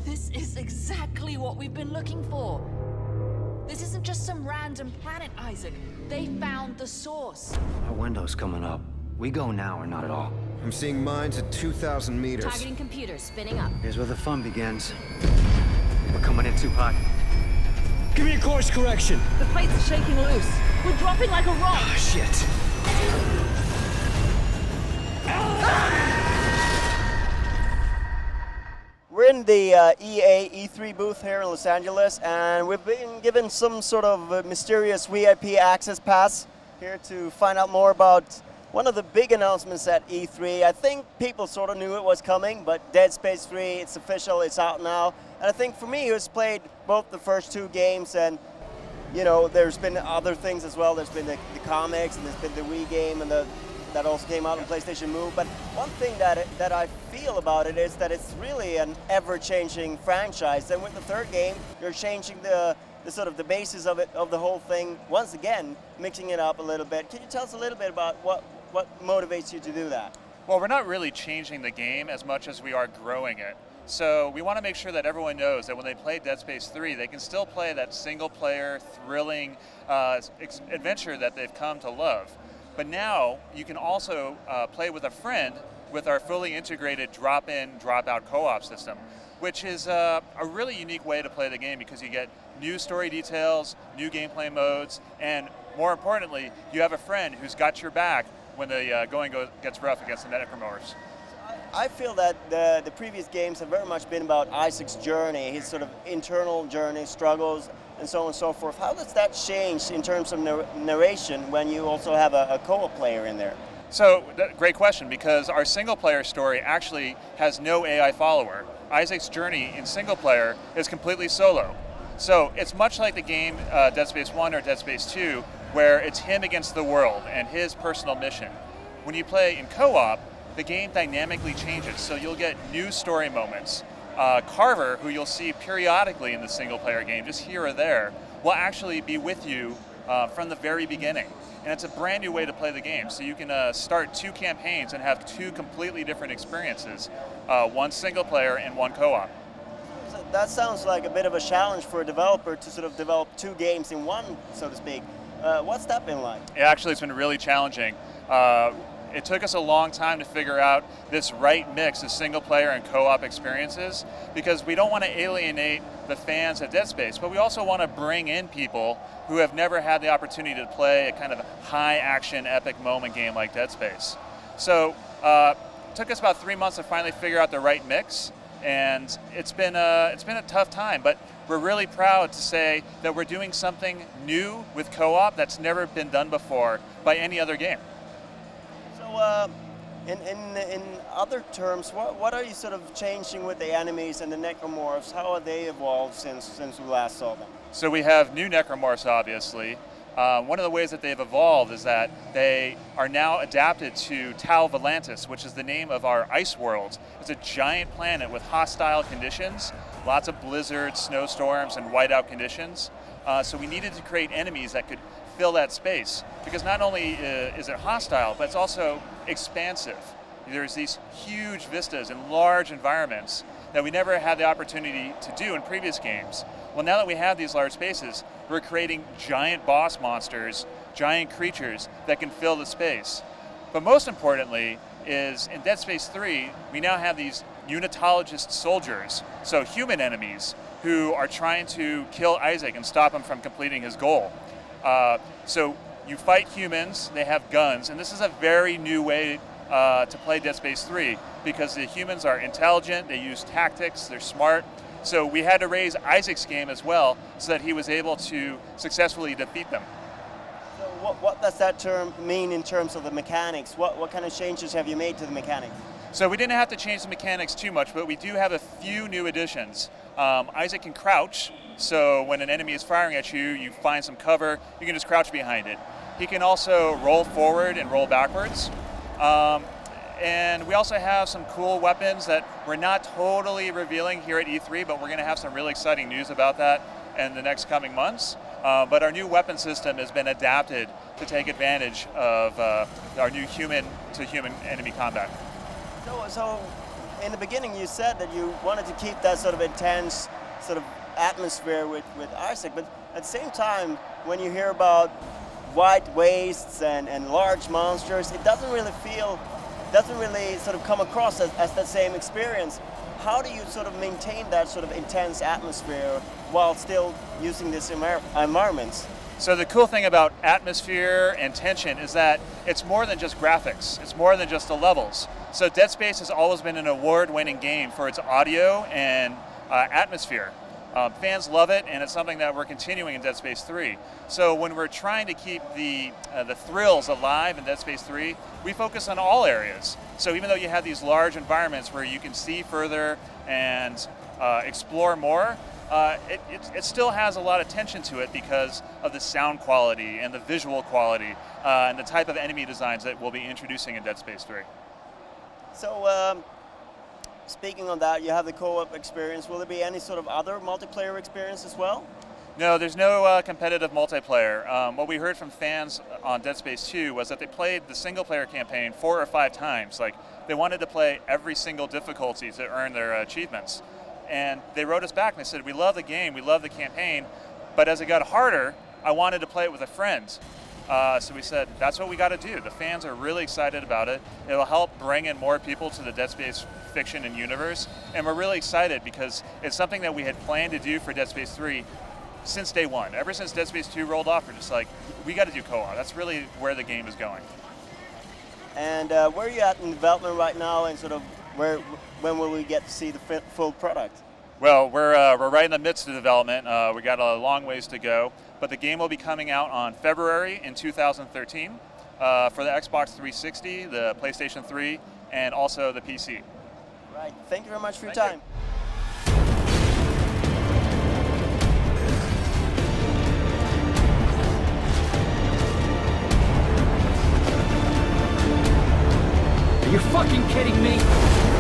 This is exactly what we've been looking for. This isn't just some random planet, Isaac. They found the source. Our window's coming up. We go now or not at all. I'm seeing mines at 2,000 meters. Targeting computer, spinning up. Here's where the fun begins. We're coming in too hot. Give me a course correction. The plates are shaking loose. We're dropping like a rock. Oh, shit. We're in the EA E3 booth here in Los Angeles, and we've been given some sort of mysterious VIP access pass here to find out more about one of the big announcements at E3. I think people sort of knew it was coming, but Dead Space 3, it's official, it's out now. And I think for me, who's played both the first two games, and you know, there's been other things as well. There's been the comics, and there's been the Wii game, and that also came out on PlayStation Move. But one thing that I feel about it is that it's really an ever-changing franchise. And with the third game, you're changing the sort of the basis of it, of the whole thing, once again, mixing it up a little bit. Can you tell us a little bit about what motivates you to do that? Well, we're not really changing the game as much as we are growing it. So we want to make sure that everyone knows that when they play Dead Space 3, they can still play that single-player, thrilling adventure that they've come to love. But now you can also play with a friend with our fully integrated drop-in, drop-out co-op system, which is a really unique way to play the game because you get new story details, new gameplay modes, and more importantly, you have a friend who's got your back when the going gets rough against the necromorphs. I feel that the previous games have very much been about Isaac's journey, his sort of internal journey, struggles, and so on and so forth. How does that change in terms of narration when you also have a co-op player in there? So, great question, because our single-player story actually has no AI follower. Isaac's journey in single-player is completely solo. So it's much like the game Dead Space 1 or Dead Space 2, where it's him against the world and his personal mission. When you play in co-op, the game dynamically changes, so you'll get new story moments. Carver, who you'll see periodically in the single-player game, just here or there, will actually be with you from the very beginning. And it's a brand new way to play the game. So you can start two campaigns and have two completely different experiences, one single-player and one co-op. That sounds like a bit of a challenge for a developer to sort of develop two games in one, so to speak. What's that been like? Actually, it's been really challenging. It took us a long time to figure out this right mix of single-player and co-op experiences because we don't want to alienate the fans of Dead Space, but we also want to bring in people who have never had the opportunity to play a kind of high-action, epic moment game like Dead Space. So it took us about 3 months to finally figure out the right mix, and it's been a tough time, but we're really proud to say that we're doing something new with co-op that's never been done before by any other game. So, in other terms, what are you sort of changing with the enemies and the necromorphs? How have they evolved since we last saw them? So we have new necromorphs, obviously. One of the ways that they've evolved is that they are now adapted to Tau Volantis, which is the name of our ice world. It's a giant planet with hostile conditions, lots of blizzards, snowstorms, and whiteout conditions. So we needed to create enemies that could fill that space, because not only is it hostile, but it's also expansive. There's these huge vistas and large environments that we never had the opportunity to do in previous games. Well, now that we have these large spaces, we're creating giant boss monsters, giant creatures that can fill the space. But most importantly is in Dead Space 3, we now have these unitologist soldiers, so human enemies, who are trying to kill Isaac and stop him from completing his goal. So you fight humans, they have guns, and this is a very new way to play Dead Space 3 because the humans are intelligent, they use tactics, they're smart. So we had to raise Isaac's game as well so that he was able to successfully defeat them. So what does that term mean in terms of the mechanics? What kind of changes have you made to the mechanics? So we didn't have to change the mechanics too much, but we do have a few new additions. Isaac can crouch, so when an enemy is firing at you, you find some cover, you can just crouch behind it. He can also roll forward and roll backwards. And we also have some cool weapons that we're not totally revealing here at E3, but we're going to have some really exciting news about that in the next coming months. But our new weapon system has been adapted to take advantage of our new human-to-human enemy combat. So in the beginning you said that you wanted to keep that sort of intense sort of atmosphere with Isaac, but at the same time, when you hear about wide wastes and large monsters, it doesn't really sort of come across as that same experience. How do you sort of maintain that sort of intense atmosphere while still using these environments? So the cool thing about atmosphere and tension is that it's more than just graphics. It's more than just the levels. So Dead Space has always been an award-winning game for its audio and atmosphere. Fans love it, and it's something that we're continuing in Dead Space 3. So when we're trying to keep the thrills alive in Dead Space 3, we focus on all areas. So even though you have these large environments where you can see further and explore more, it still has a lot of tension to it because of the sound quality and the visual quality and the type of enemy designs that we'll be introducing in Dead Space 3. So, speaking on that, you have the co-op experience. Will there be any sort of other multiplayer experience as well? No, there's no competitive multiplayer. What we heard from fans on Dead Space 2 was that they played the single-player campaign 4 or 5 times. Like, they wanted to play every single difficulty to earn their achievements. And they wrote us back and they said, we love the game, we love the campaign, but as it got harder, I wanted to play it with a friend. So we said, that's what we got to do. The fans are really excited about it. It'll help bring in more people to the Dead Space fiction and universe. And we're really excited because it's something that we had planned to do for Dead Space 3 since day one. Ever since Dead Space 2 rolled off, we're just like, we got to do co-op. That's really where the game is going. And where are you at in development right now, and sort of when will we get to see the full product? Well, we're right in the midst of development. We got a long ways to go, but the game will be coming out on February in 2013 for the Xbox 360, the PlayStation 3, and also the PC. Right. Thank you very much for your time. Are you fucking kidding me?